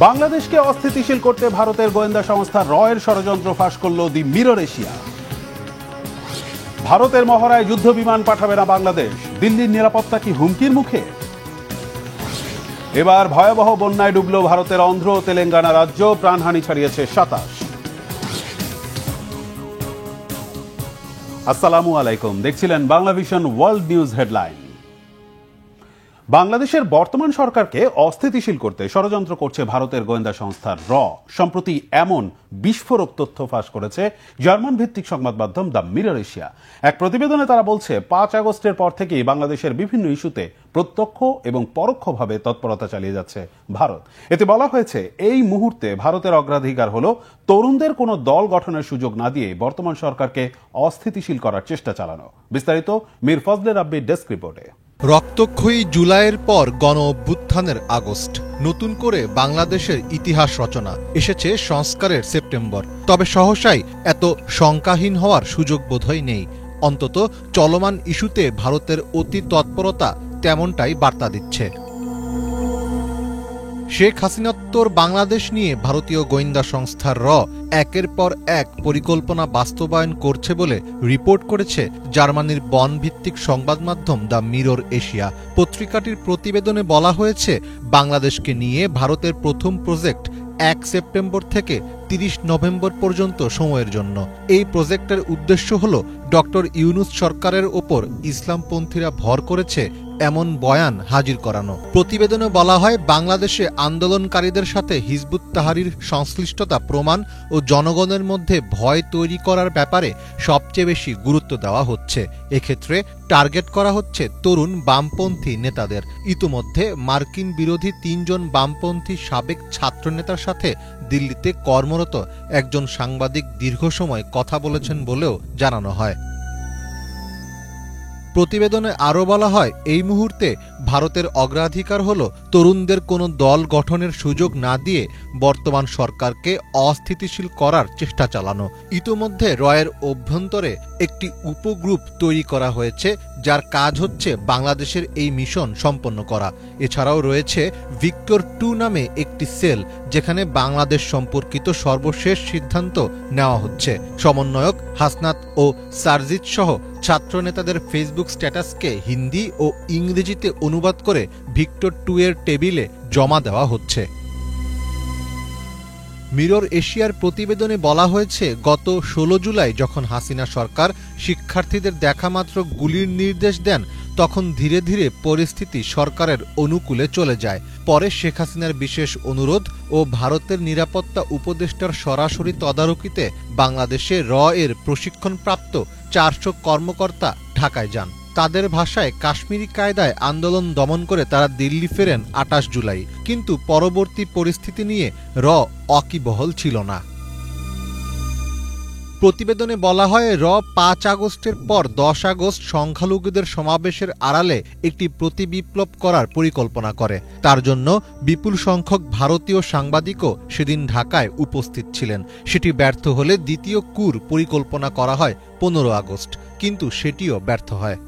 বাংলাদেশকে অস্থিতিশীল করতে ভারতের গোয়েন্দা সংস্থা রয়ের ষড়যন্ত্র ফাঁস করল দি মিরর এশিয়া। ভারতের মহড়ায় যুদ্ধ বিমান পাঠাবে না বাংলাদেশ, দিল্লির নিরাপত্তা কি হুমকির মুখে? এবার ভয়াবহ বন্যায় ডুবল ভারতের অন্ধ্র ও তেলেঙ্গানা রাজ্য, প্রাণহানি ছাড়িয়েছে ২৭। আসসালামু আলাইকুম, দেখছিলেন Bangla vision world news headline. বাংলাদেশের বর্তমান সরকারকে অস্থিতিশীল করতে ষড়যন্ত্র করছে ভারতের গোয়েন্দা সংস্থা র। সম্প্রতি এমন বিস্ফোরক তথ্য ফাঁস করেছে জার্মান ভিত্তিক সংবাদ মাধ্যম দ্য মিরর এশিয়া। এক প্রতিবেদনে তারা বলছে ৫ আগস্টের পর থেকেই বাংলাদেশের বিভিন্ন ইস্যুতে প্রত্যক্ষ এবং পরোক্ষভাবে তৎপরতা চালিয়ে যাচ্ছে ভারত। এতে বলা হয়েছে, এই মুহূর্তে ভারতের অগ্রাধিকার হল তরুণদের কোনো দল গঠনের সুযোগ না দিয়ে বর্তমান সরকারকে অস্থিতিশীল করার চেষ্টা চালানো। বিস্তারিত মীর ফজলে রাব্বির ডেস্ক রিপোর্টে। রক্তক্ষয়ী জুলাইয়ের পর গণ অভ্যুত্থানের আগস্ট, নতুন করে বাংলাদেশের ইতিহাস রচনা, এসেছে সংস্কারের সেপ্টেম্বর। তবে সহসাই এত শঙ্কাহীন হওয়ার সুযোগ বোধহয় নেই। অন্তত চলমান ইস্যুতে ভারতের অতি তৎপরতা তেমনটাই বার্তা দিচ্ছে। শেখ হাসিনোত্তর বাংলাদেশ নিয়ে ভারতীয় গোয়েন্দা সংস্থা র একের পর এক পরিকল্পনা বাস্তবায়ন করছে বলে রিপোর্ট করেছে জার্মানির বন ভিত্তিক সংবাদ মাধ্যম দ্য মিরর এশিয়া। পত্রিকাটির প্রতিবেদনে বলা হয়েছে, বাংলাদেশকে নিয়ে ভারতের প্রথম প্রজেক্ট ১ সেপ্টেম্বর থেকে ৩০ নভেম্বর পর্যন্ত সময়ের জন্য। এই প্রজেক্টের উদ্দেশ্য হল ডক্টর ইউনূস সরকারের ওপর ইসলামপন্থীরা ভর করেছে এমন বয়ান হাজির করানো। প্রতিবেদনে বলা হয়, বাংলাদেশে আন্দোলনকারীদের সাথে হিজবুত তাহরির সংশ্লিষ্টতা প্রমাণ ও জনগণের মধ্যে ভয় তৈরি করার ব্যাপারে সবচেয়ে বেশি গুরুত্ব দেওয়া হচ্ছে। এক্ষেত্রে টার্গেট করা হচ্ছে তরুণ বামপন্থী নেতাদের। ইতোমধ্যে মার্কিন বিরোধী ৩ জন বামপন্থী সাবেক ছাত্রনেতার সাথে দিল্লিতে কর্মরত একজন সাংবাদিক দীর্ঘ সময় কথা বলেছেন বলেও জানানো হয়। প্রতিবেদনে আরও বলা হয়, এই মুহূর্তে ভারতের অগ্রাধিকার হল তরুণদের কোনো দল গঠনের সুযোগ না দিয়ে বর্তমান সরকারকে অস্থিতিশীল করার চেষ্টা চালানো। ইতোমধ্যে রয়ের অভ্যন্তরে একটি উপগ্রুপ তৈরি করা হয়েছে, যার কাজ হচ্ছে বাংলাদেশের এই মিশন সম্পন্ন করা। এছাড়াও রয়েছে ভিক্টর ২ নামে একটি সেল, যেখানে বাংলাদেশ সম্পর্কিত সর্বশেষ সিদ্ধান্ত নেওয়া হচ্ছে। সমন্বয়ক হাসনাত ও সারজিৎ সহ ছাত্রনেতাদের ফেসবুক স্ট্যাটাসকে হিন্দি ও ইংরেজিতে অনুবাদ করে ভিক্টর ২ এর টেবিলে জমা দেওয়া হচ্ছে। মিরর এশিয়ার প্রতিবেদনে বলা হয়েছে, গত ১৬ জুলাই যখন হাসিনা সরকার শিক্ষার্থীদের দেখামাত্র গুলির নির্দেশ দেন, তখন ধীরে ধীরে পরিস্থিতি সরকারের অনুকূলে চলে যায়। পরে শেখ হাসিনার বিশেষ অনুরোধ ও ভারতের নিরাপত্তা উপদেষ্টার সরাসরি তদারকিতে বাংলাদেশে র এর প্রশিক্ষণপ্রাপ্ত ৪০০ কর্মকর্তা ঢাকায় যান। তাদের ভাষায়, কাশ্মীরি কায়দায় আন্দোলন দমন করে তারা দিল্লি ফেরেন ২৮ জুলাই। কিন্তু পরবর্তী পরিস্থিতি নিয়ে র ওয়াকিবহল ছিল না। প্রতিবেদনে বলা হয়, র ৫ আগস্টের পর ১০ আগস্ট সংখ্যালঘুদের সমাবেশের আড়ালে একটি প্রতিবিপ্লব করার পরিকল্পনা করে। তার জন্য বিপুল সংখ্যক ভারতীয় সাংবাদিকও সেদিন ঢাকায় উপস্থিত ছিলেন। সেটি ব্যর্থ হলে দ্বিতীয় কুর পরিকল্পনা করা হয় ১৫ আগস্ট, কিন্তু সেটিও ব্যর্থ হয়।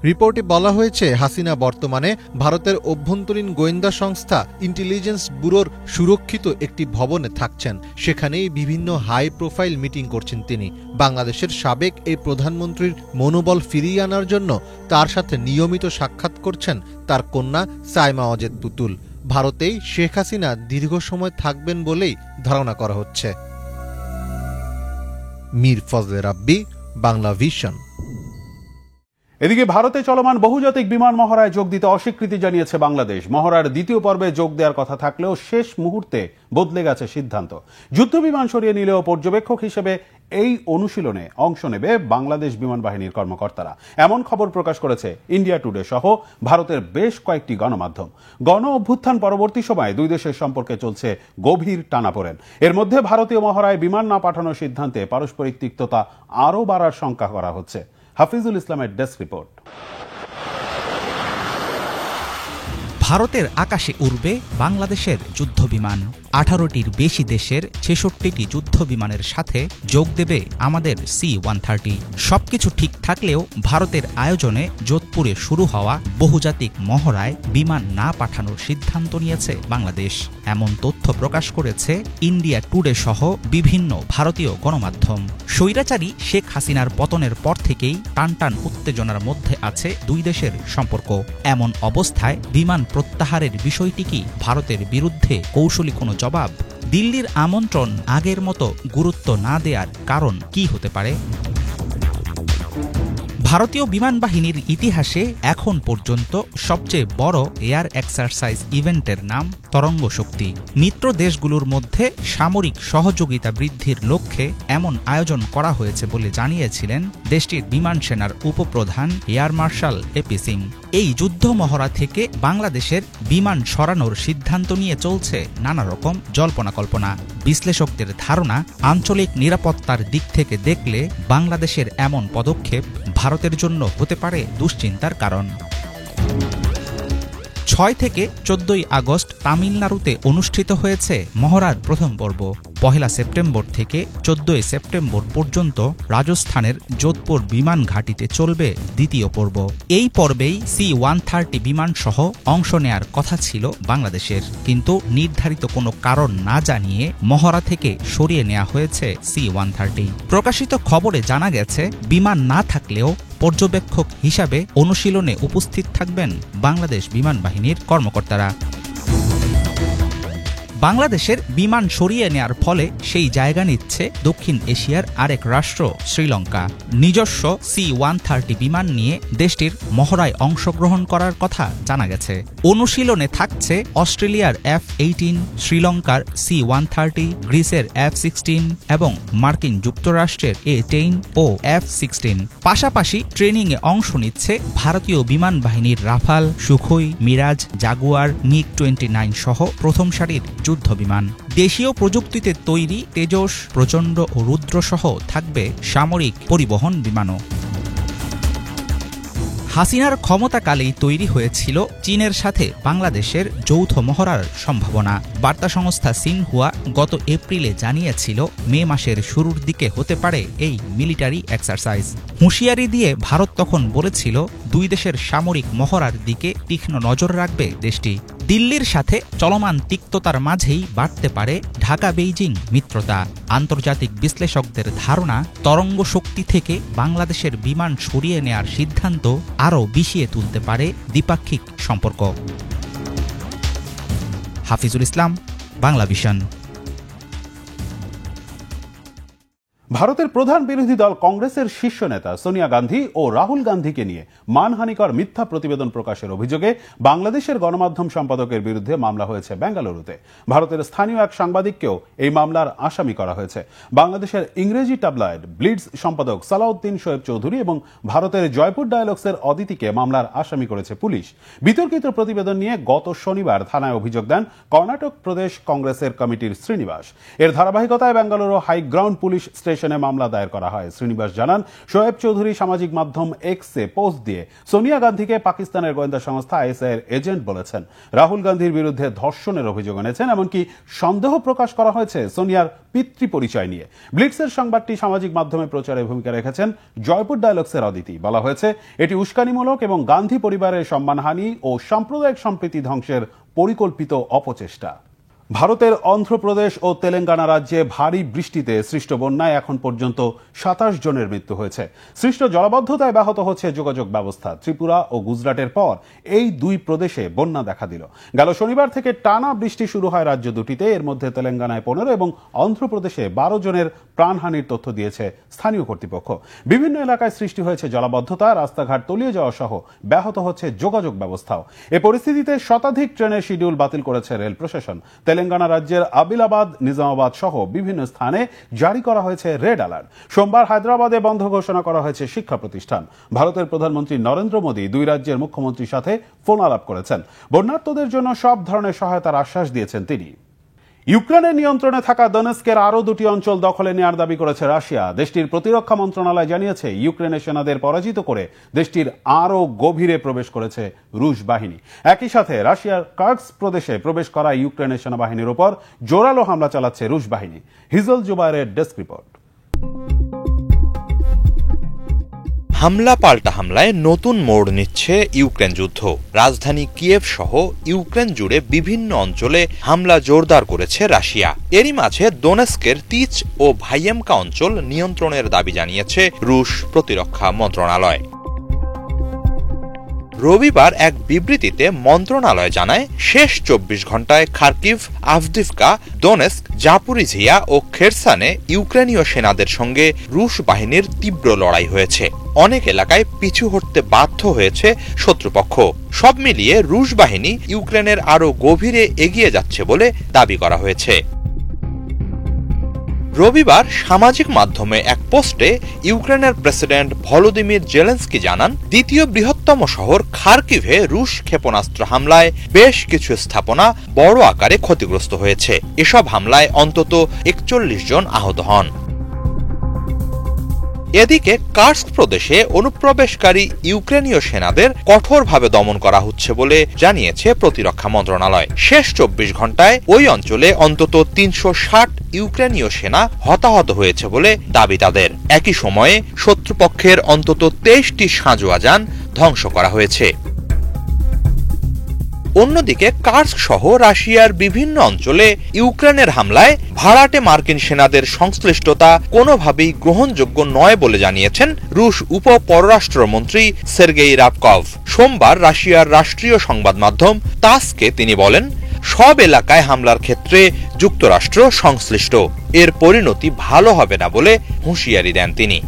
রিপোর্টে বলা হয়েছে, হাসিনা বর্তমানে ভারতের অভ্যন্তরীণ গোয়েন্দা সংস্থা ইন্টেলিজেন্স ব্যুরোর সুরক্ষিত একটি ভবনে থাকছেন। সেখানেই বিভিন্ন হাই প্রোফাইল মিটিং করছেন তিনি। বাংলাদেশের সাবেক এই প্রধানমন্ত্রীর মনোবল ফিরিয়ে আনার জন্য তার সাথে নিয়মিত সাক্ষাৎ করছেন তার কন্যা সাইমা ওয়াজেদ পুতুল। ভারতেই শেখ হাসিনা দীর্ঘ সময় থাকবেন বলেই ধারণা করা হচ্ছে। মীর ফজলে রাব্বি, বাংলা ভিশন। এদিকে ভারতে চলমান বহুজাতিক বিমান মহড়ায় যোগ দিতে অস্বীকৃতি জানিয়েছে বাংলাদেশ। মহড়ার দ্বিতীয় পর্বে যোগ দেওয়ার কথা থাকলেও শেষ মুহূর্তে বদলে গেছে সিদ্ধান্ত। যুদ্ধ বিমান সরিয়ে নিলেও পর্যবেক্ষক হিসেবে এই অনুশীলনে অংশ নেবে বাংলাদেশ বিমান বাহিনীর কর্মকর্তারা, এমন খবর প্রকাশ করেছে ইন্ডিয়া টুডে সহ ভারতের বেশ কয়েকটি গণমাধ্যম। গণ অভ্যুত্থান পরবর্তী সময়ে দুই দেশের সম্পর্কে চলছে গভীর টানাপোড়েন। এর মধ্যে ভারতীয় মহড়ায় বিমান না পাঠানোর সিদ্ধান্তে পারস্পরিক তিক্ততা আরও বাড়ার শঙ্কা করা হচ্ছে। হাফিজুল ইসলামের ডেস্ক রিপোর্ট। ভারতের আকাশে উড়বে বাংলাদেশের যুদ্ধবিমান। 18টির বেশি দেশের 66টি যুদ্ধবিমানের সাথে যোগ দেবে আমাদের C-130। সবকিছু ঠিক থাকলেও ভারতের আয়োজনে যোধপুরে শুরু হওয়া বহুজাতিক মহড়ায় বিমান না পাঠানোর সিদ্ধান্ত নিয়েছে বাংলাদেশ। এমন তথ্য প্রকাশ করেছে ইন্ডিয়া টুডে সহ বিভিন্ন ভারতীয় গণমাধ্যম। স্বৈরাচারী শেখ হাসিনার পতনের পর থেকেই টানটান উত্তেজনার মধ্যে আছে দুই দেশের সম্পর্ক। এমন অবস্থায় বিমান প্রত্যাহারের বিষয়টি কি ভারতের বিরুদ্ধে কৌশলী কোনো জবাব? দিল্লির আমন্ত্রণ আগের মতো গুরুত্ব না দেওয়ার কারণ কি হতে পারে? ভারতীয় বিমান বাহিনীর ইতিহাসে এখন পর্যন্ত সবচেয়ে বড় এয়ার এক্সারসাইজ ইভেন্টের নাম তরঙ্গ শক্তি। মিত্র দেশগুলোর মধ্যে সামরিক সহযোগিতা বৃদ্ধির লক্ষ্যে এমন আয়োজন করা হয়েছে বলে জানিয়েছিলেন দেশটির বিমান সেনার উপপ্রধান এয়ার মার্শাল এপি সিং। এই যুদ্ধ মহড়া থেকে বাংলাদেশের বিমান সরানোর সিদ্ধান্ত নিয়ে চলছে নানা রকম জল্পনা কল্পনা। বিশ্লেষকদের ধারণা, আঞ্চলিক নিরাপত্তার দিক থেকে দেখলে বাংলাদেশের এমন পদক্ষেপ ভারতের জন্য হতে পারে দুশ্চিন্তার কারণ। 6 থেকে 14 আগস্ট তামিলনাড়ুতে অনুষ্ঠিত হয়েছে মহড়ার প্রথম পর্ব। 1 সেপ্টেম্বর থেকে 14 সেপ্টেম্বর পর্যন্ত রাজস্থানের যোধপুর বিমান ঘাঁটিতে চলবে দ্বিতীয় পর্ব। এই পর্বেই C-130 বিমান সহ অংশ নেয়ার কথা ছিল বাংলাদেশের, কিন্তু নির্ধারিত কোনো কারণ না জানিয়ে মহড়া থেকে সরিয়ে নেওয়া হয়েছে C-130। প্রকাশিত খবরে জানা গেছে, বিমান না থাকলেও পর্যবেক্ষক হিসাবে অনুশীলনে উপস্থিত থাকবেন বাংলাদেশ বিমান বাহিনীর কর্মকর্তারা। বাংলাদেশের বিমান সরিয়ে নেয়ার ফলে সেই জায়গা নিচ্ছে দক্ষিণ এশিয়ার আরেক রাষ্ট্র শ্রীলঙ্কা। নিজস্ব C-130 বিমান নিয়ে দেশটির মহড়ায় অংশগ্রহণ করার কথা জানা গেছে। অনুশীলনে থাকছে অস্ট্রেলিয়ার F-18, শ্রীলঙ্কার C-130, গ্রিসের F-16 এবং মার্কিন যুক্তরাষ্ট্রের A-10 ও F-16। পাশাপাশি ট্রেনিংয়ে অংশ নিচ্ছে ভারতীয় বিমান বাহিনীর Rafale, Sukhoi, Miraj, Jaguar, MiG-29 সহ প্রথম সারির যুদ্ধবিমান। দেশীয় প্রযুক্তিতে তৈরি তেজস, প্রচণ্ড ও রুদ্র সহ থাকবে সামরিক পরিবহন বিমানও। হাসিনার ক্ষমতাকালেই তৈরি হয়েছিল চীনের সাথে বাংলাদেশের যৌথ মহড়ার সম্ভাবনা। বার্তা সংস্থা সিনহুয়া গত এপ্রিলে জানিয়েছিল, মে মাসের শুরুর দিকে হতে পারে এই মিলিটারি এক্সারসাইজ। হুঁশিয়ারি দিয়ে ভারত তখন বলেছিল, দুই দেশের সামরিক মহড়ার দিকে তীক্ষ্ণ নজর রাখবে দেশটি। দিল্লির সাথে চলমান তিক্ততার মাঝেই বাড়তে পারে ঢাকা বেইজিং মিত্রতা। আন্তর্জাতিক বিশ্লেষকদের ধারণা, তরঙ্গ শক্তি থেকে বাংলাদেশের বিমান সরিয়ে নেয়ার সিদ্ধান্ত আরও বিষিয়ে তুলতে পারে দ্বিপাক্ষিক সম্পর্ক। হাফিজুল ইসলাম, বাংলা ভিশন। ভারতের প্রধান বিরোধী দল কংগ্রেসের শীর্ষ নেতা সোনিয়া গান্ধী ও রাহুল গান্ধীকে নিয়ে মানহানিকর মিথ্যা প্রতিবেদন প্রকাশের অভিযোগে বাংলাদেশের গণমাধ্যম সম্পাদকের বিরুদ্ধে মামলা হয়েছে বেঙ্গালুরুতে। ভারতের স্থানীয় এক সাংবাদিককেও এই মামলার আসামি করা হয়েছে। বাংলাদেশের ইংরেজি ট্যাবলয়েড ব্লিডস সম্পাদক সালাউদ্দিন শোয়েব চৌধুরী এবং ভারতের জয়পুর ডায়ালগসের অদিতিকে মামলার আসামি করেছে পুলিশ। বিতর্কিত প্রতিবেদন নিয়ে গত শনিবার থানায় অভিযোগ দেন কর্ণাটক প্রদেশ কংগ্রেসের কমিটির শ্রীনিবাস। এর ধারাবাহিকতায় বেঙ্গালুরু হাইগ্রাউন্ড পুলিশ স্টেশনে মামলা দায়ের করা হয়। শ্রীনিবাস জানান, শোয়েব চৌধুরী সামাজিক মাধ্যম এক্সে পোস্ট দিয়ে সোনিয়া গান্ধীকে পাকিস্তানের গোয়েন্দা সংস্থা আইএসআই এর এজেন্ট বলেছেন। রাহুল গান্ধীর বিরুদ্ধে ধর্ষণের অভিযোগ এনেছেন, এমনকি সন্দেহ প্রকাশ করা হয়েছে সোনিয়ার পিতৃ পরিচয় নিয়ে। ব্লিটসের সংবাদটি সামাজিক মাধ্যমে প্রচারে ভূমিকা রেখেছেন জয়পুর ডায়ালগসের অদিতি। বলা হয়েছে, এটি উস্কানিমূলক এবং গান্ধী পরিবারের সম্মানহানি ও সাম্প্রদায়িক সম্প্রীতি ধ্বংসের পরিকল্পিত অপচেষ্টা। ভারতের অন্ধ্রপ্রদেশ ও তেলেঙ্গানা রাজ্যে ভারী বৃষ্টিতে সৃষ্ট বন্যায় এখন পর্যন্ত 27 জনের মৃত্যু হয়েছে। সৃষ্ট জলাবদ্ধতায় ব্যাহত হচ্ছে যোগাযোগ ব্যবস্থা। ত্রিপুরা ও গুজরাটের পর এই দুই প্রদেশে বন্যা দেখা দিল। গেল শনিবার থেকে টানা বৃষ্টি শুরু হয় রাজ্য দুটিতে। এর মধ্যে তেলেঙ্গানায় 15 এবং অন্ধ্রপ্রদেশে 12 জনের প্রাণহানির তথ্য দিয়েছে স্থানীয় কর্তৃপক্ষ। বিভিন্ন এলাকায় সৃষ্টি হয়েছে জলাবদ্ধতা, রাস্তাঘাট তলিয়ে যাওয়া সহ ব্যাহত হচ্ছে যোগাযোগ ব্যবস্থাও। এ পরিস্থিতিতে শতাধিক ট্রেনের শিডিউল বাতিল করেছে রেল প্রশাসন। তেলেঙ্গানা রাজ্যের আদিলাবাদ, নিজামাবাদ সহ বিভিন্ন স্থানে জারি করা হয়েছে রেড অ্যালার্ট। সোমবার হায়দ্রাবাদে বন্ধ ঘোষণা করা হয়েছে শিক্ষা প্রতিষ্ঠান। ভারতের প্রধানমন্ত্রী নরেন্দ্র মোদী দুই রাজ্যের মুখ্যমন্ত্রীর সাথে ফোন আলাপ করেছেন। বন্যার্তদের জন্য সব ধরনের সহায়তার আশ্বাস দিয়েছেন তিনি। ইউক্রেনের নিয়ন্ত্রণে থাকা দনেস্কের আরও দুটি অঞ্চল দখলে নেওয়ার দাবি করেছে রাশিয়া। দেশটির প্রতিরক্ষা মন্ত্রণালয় জানিয়েছে, ইউক্রেনের সেনাদের পরাজিত করে দেশটির আরও গভীরে প্রবেশ করেছে রুশ বাহিনী। একই সাথে রাশিয়ার কার্স্ক প্রদেশে প্রবেশ করা ইউক্রেনের সেনাবাহিনীর উপর জোরালো হামলা চালাচ্ছে রুশ বাহিনী। হিজল জুবায়ের ডেস্ক রিপোর্ট। হামলা পাল্টা হামলায় নতুন মোড় নিচ্ছে ইউক্রেন যুদ্ধ। রাজধানী কিয়েভ সহ ইউক্রেন জুড়ে বিভিন্ন অঞ্চলে হামলা জোরদার করেছে রাশিয়া। এরই মাঝে দোনেস্কের তিচ ও ভাইয়েমকা অঞ্চল নিয়ন্ত্রণের দাবি জানিয়েছে রুশ প্রতিরক্ষা মন্ত্রণালয়। রবিবার এক বিবৃতিতে মন্ত্রণালয় জানায়, শেষ 24 ঘণ্টায় খার্কিভ, আভদিভকা, দোনেস্ক, জাপোরিঝিয়া ও খেরসানে ইউক্রেনীয় সেনাদের সঙ্গে রুশ বাহিনীর তীব্র লড়াই হয়েছে। অনেক এলাকায় পিছু হটতে বাধ্য হয়েছে শত্রুপক্ষ। সব মিলিয়ে রুশ বাহিনী ইউক্রেনের আরও গভীরে এগিয়ে যাচ্ছে বলে দাবি করা হয়েছে। রবিবার সামাজিক মাধ্যমে এক পোস্টে ইউক্রেনের প্রেসিডেন্ট ভলোদিমির জেলেন্সকি জানান, দ্বিতীয় বৃহত্তম শহর খার্কিভে রুশ ক্ষেপণাস্ত্র হামলায় বেশ কিছু স্থাপনা বড় আকারে ক্ষতিগ্রস্ত হয়েছে। এসব হামলায় অন্তত 41 জন আহত হন। এদিকে কার্স্ক প্রদেশে অনুপ্রবেশকারী ইউক্রেনীয় সেনাদের কঠোরভাবে দমন করা হচ্ছে বলে জানিয়েছে প্রতিরক্ষা মন্ত্রণালয়। শেষ 24 ঘণ্টায় ওই অঞ্চলে অন্তত 360 ইউক্রেনীয় সেনা হতাহত হয়েছে বলে দাবি তাদের। একই সময়ে শত্রুপক্ষের অন্তত 23টি সাঁজোয়া যান ধ্বংস করা হয়েছে। অন্যদিকে কার্স্ক সহ রাশিয়ার বিভিন্ন অঞ্চলে ইউক্রেনের হামলায় ভাড়াটে মার্কিন সেনাদের সংশ্লিষ্টতা কোনোভাবেই গ্রহণযোগ্য নয় বলে জানিয়েছেন রুশ উপ পররাষ্ট্রমন্ত্রী সের্গেই রাবকভ। সোমবার রাশিয়ার রাষ্ট্রীয় সংবাদ মাধ্যম তাসকে তিনি বলেন, সব এলাকায় হামলার ক্ষেত্রে যুক্তরাষ্ট্র সংশ্লিষ্ট, এর পরিণতি ভালো হবে না বলে হুঁশিয়ারি দেন তিনি।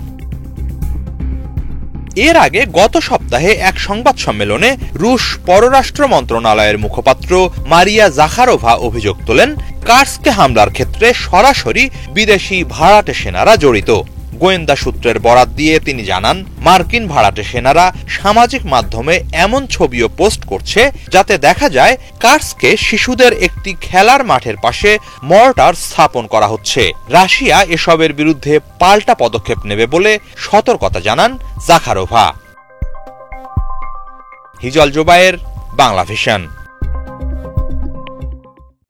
এর আগে গত সপ্তাহে এক সংবাদ সম্মেলনে রুশ পররাষ্ট্র মন্ত্রণালয়ের মুখপাত্র মারিয়া জাখারোভা অভিযোগ তোলেন, কার্স্কে হামলার ক্ষেত্রে সরাসরি বিদেশি ভাড়াটে সেনারা জড়িত। গোয়েন্দা সূত্রের বরাত দিয়ে তিনি জানান, মার্কিন ভাড়াটে সেনারা সামাজিক মাধ্যমে এমন ছবিও পোস্ট করছে যাতে দেখা যায় কার্স্কে শিশুদের একটি খেলার মাঠের পাশে মর্টার স্থাপন করা হচ্ছে। রাশিয়া এসবের বিরুদ্ধে পাল্টা পদক্ষেপ নেবে বলে সতর্কতা জানান জাখারোভা। হিজল জুবায়ের, বাংলা ভিশন।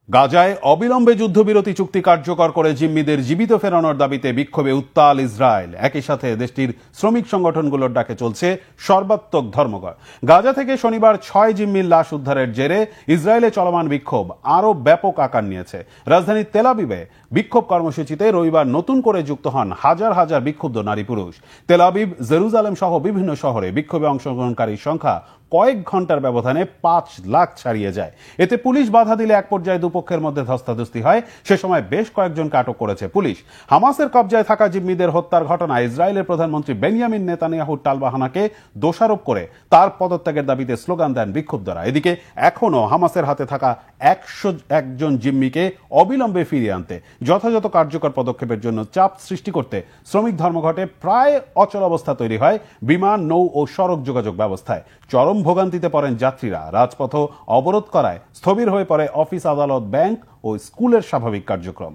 গাজায় অবিলম্বে যুদ্ধবিরতি চুক্তি কার্যকর করে জিম্মিদের জীবিত ফেরানোর দাবিতে বিক্ষোভে উত্তাল ইসরায়েল। একই সাথে দেশটির শ্রমিক সংগঠনগুলোর ডাকে চলছে সর্বাত্মক ধর্মঘট। গাজা থেকে শনিবার 6 জিম্মির লাশ উদ্ধারের জেরে ইসরায়েলে চলমান বিক্ষোভ আরও ব্যাপক আকার নিয়েছে। রাজধানী তেল আবিবে বিক্ষোভ কর্মসূচিতে রবিবার নতুন করে যুক্ত হন হাজার হাজার বিক্ষুব্ধ নারী পুরুষ। তেল আবিব, জেরুজালেম সহ বিভিন্ন শহরে বিক্ষোভে অংশগ্রহণকারীর সংখ্যা কয়েক ঘন্টার ব্যবধানে 5 লাখ ছাড়িয়ে যায়। এতে পুলিশ বাধা দিলে এক পর্যায়ে দুপক্ষের মধ্যে ধস্তাধস্তি হয়। সে সময় বেশ কয়েকজনকে আটক করেছে পুলিশ। হামাসের কবজায় থাকা জিম্মিদের হত্যার ঘটনায় ইসরায়েলের প্রধানমন্ত্রী বেনিয়ামিন নেতানিয়াহুর টালবাহানাকে দোষারোপ করে তার পদত্যাগের দাবিতে স্লোগান দেন বিক্ষুব্ধরা। এদিকে এখনও হামাসের হাতে থাকা 101 জন জিম্মিকে অবিলম্বে ফিরিয়ে আনতে যথাযথ কার্যকর পদক্ষেপের জন্য চাপ সৃষ্টি করতে শ্রমিক ধর্মঘটে প্রায় অচল অবস্থা তৈরি হয় বিমান, নৌ ও সড়ক যোগাযোগ ব্যবস্থায়। চরম ভোগান্তিতে পড়েন যাত্রীরা। রাজপথ অবরোধ করায় স্থবির হয়ে পড়ে অফিস, আদালত, ব্যাংক ও স্কুলের স্বাভাবিক কার্যক্রম।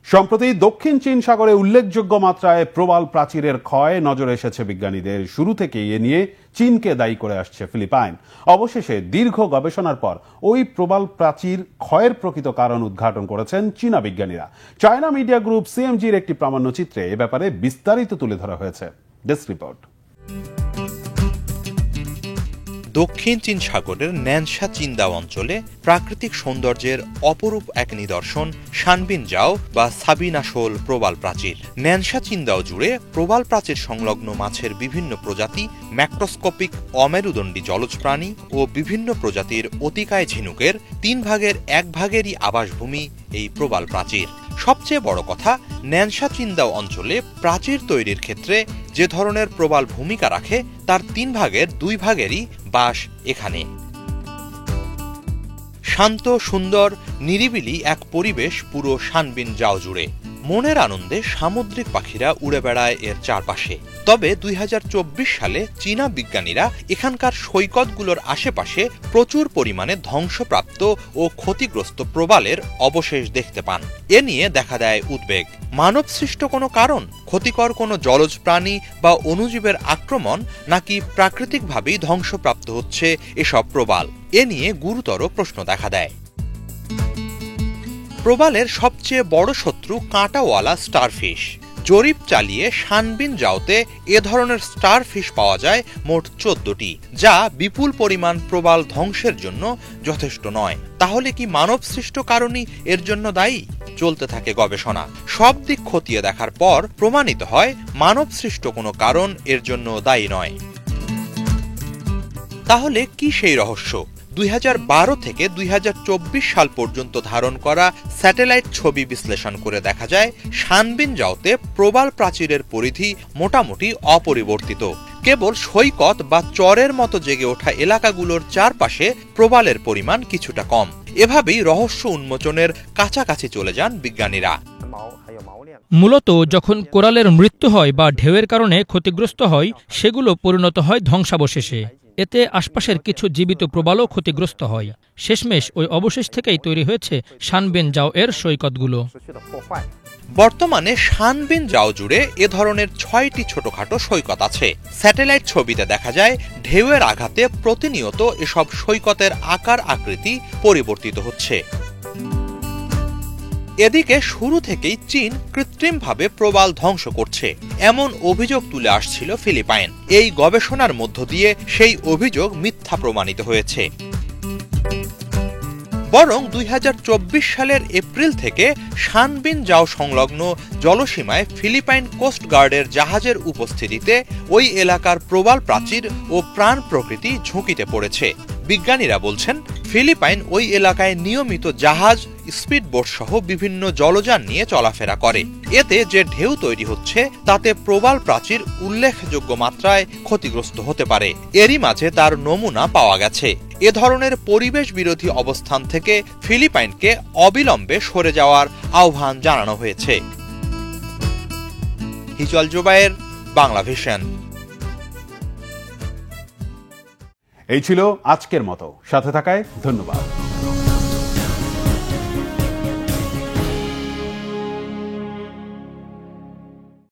সম্প্রতি দক্ষিণ চীন সাগরে উল্লেখযোগ্য মাত্রায় প্রবাল প্রাচীরের ক্ষয় নজরে এসেছে বিজ্ঞানীদের। শুরু থেকেই এ নিয়ে চীনকে দায়ী করে আসছে ফিলিপাইন। অবশেষে দীর্ঘ গবেষণার পর ওই প্রবাল প্রাচীর ক্ষয়ের প্রকৃত কারণ উদ্ঘাটন করেছেন চীনা বিজ্ঞানীরা। চায়না মিডিয়া গ্রুপ সিএমজির একটি প্রামাণ্যচিত্রে এ ব্যাপারে বিস্তারিত তুলে ধরা হয়েছে। Desk report. দক্ষিণ চীন সাগরের ন্যানশা চিনদাও অঞ্চলে প্রাকৃতিক সৌন্দর্যের অপরূপ এক নিদর্শন শানবিন জাও বা সাবিনা শোল প্রবাল প্রাচীর। ন্যানশা চিনদাও জুড়ে প্রবাল প্রাচীর সংলগ্ন মাছের বিভিন্ন প্রজাতি, ম্যাক্রোস্কোপিক অমেরুদণ্ডী জলজ প্রাণী ও বিভিন্ন প্রজাতির অতিকায় ঝিনুকের 3 ভাগের 1 ভাগেরই আবাসভূমি এই প্রবাল প্রাচীর। সবচেয়ে বড় কথা, ন্যানশা চিনদাও অঞ্চলে প্রাচীর তৈরির ক্ষেত্রে যে ধরনের প্রবাল ভূমিকা রাখে তার 3 ভাগের 2 ভাগেরই বাস এখানে। শান্ত, সুন্দর, নিরিবিলি এক পরিবেশ পুরো শানবিন জাও জুড়ে। মনের আনন্দে সামুদ্রিক পাখিরা উড়ে বেড়ায় এর চারপাশে। তবে ২০২৪ সালে চীনা বিজ্ঞানীরা এখানকার সৈকতগুলোর আশেপাশে প্রচুর পরিমাণে ধ্বংসপ্রাপ্ত ও ক্ষতিগ্রস্ত প্রবালের অবশেষ দেখতে পান। এ নিয়ে দেখা দেয় উদ্বেগ। মানবসৃষ্ট কোনো কারণ, ক্ষতিকর কোনো জলজ প্রাণী বা অণুজীবের আক্রমণ, নাকি প্রাকৃতিকভাবেই ধ্বংসপ্রাপ্ত হচ্ছে এসব প্রবাল? এ নিয়ে গুরুতর প্রশ্ন দেখা দেয়। প্রবালের সবচেয়ে বড় শত্রু কাঁটাওয়ালা স্টারফিশ। জরিপ চালিয়ে শানবিন জাওতে এ ধরনের স্টারফিশ পাওয়া যায় মোট ১৪টি, যা বিপুল পরিমাণ প্রবাল ধ্বংসের জন্য যথেষ্ট নয়। তাহলে কি মানবসৃষ্ট কারণই এর জন্য দায়ী? চলতে থাকে গবেষণা। সব দিক খতিয়ে দেখার পর প্রমাণিত হয় মানবসৃষ্ট কোনো কারণ এর জন্য দায়ী নয়। তাহলে কি সেই রহস্য? ২০১২ থেকে ২০২৪ সাল পর্যন্ত ধারণ করা স্যাটেলাইট ছবি বিশ্লেষণ করে দেখা যায় শানবিন জাওতে প্রবাল প্রাচীরের পরিধি মোটামুটি অপরিবর্তিত। কেবল সৈকত বা চরের মতো জেগে ওঠা এলাকাগুলোর চারপাশে প্রবালের পরিমাণ কিছুটা কম। এভাবেই রহস্য উন্মোচনের কাছাকাছি চলে যান বিজ্ঞানীরা। মূলত যখন কোরালের মৃত্যু হয় বা ঢেউয়ের কারণে ক্ষতিগ্রস্ত হয়, সেগুলো পরিণত হয় ধ্বংসাবশেষে। এতে আশপাশের কিছু জীবিত প্রবালও ক্ষতিগ্রস্ত হয়। শেষমেশ ওই অবশেষ থেকেই তৈরি হয়েছে শানবিন জাও এর সৈকতগুলো। বর্তমানে শানবিন জাও জুড়ে এ ধরনের ৬টি ছোটখাটো সৈকত আছে। স্যাটেলাইট ছবিতে দেখা যায় ঢেউয়ের আঘাতে প্রতিনিয়ত এসব সৈকতের আকার আকৃতি পরিবর্তিত হচ্ছে। এদিকে শুরু থেকেই চীন কৃত্রিমভাবে প্রবাল ধ্বংস করছে এমন অভিযোগ তুলে আসছিল ফিলিপাইন। এই গবেষণার মধ্য দিয়ে সেই অভিযোগ মিথ্যা প্রমাণিত হয়েছে। বরং ২০২৪ সালের এপ্রিল থেকে শানবিন জাও সংলগ্ন জলসীমায় ফিলিপাইন কোস্ট গার্ডের জাহাজের উপস্থিতিতে ওই এলাকার প্রবাল প্রাচীর ও প্রাণ প্রকৃতি ঝুঁকিতে পড়েছে। বিজ্ঞানীরা বলছেন, ফিলিপাইন ওই এলাকায় নিয়মিত জাহাজ, স্পিডবোট সহ বিভিন্ন জলযান নিয়ে চলাফেরা করে। এতে যে ঢেউ তৈরি হচ্ছে তাতে প্রবাল প্রাচীর উল্লেখযোগ্য মাত্রায় ক্ষতিগ্রস্ত হতে পারে। এরই মাঝে তার নমুনা পাওয়া গেছে। এ ধরনের পরিবেশ বিরোধী অবস্থান থেকে ফিলিপাইনকে অবিলম্বে সরে যাওয়ার আহ্বান জানানো হয়েছে। হিজল জুবায়ের, বাংলা ভিশন। এই ছিল আজকের মতো। সাথে থাকায় ধন্যবাদ।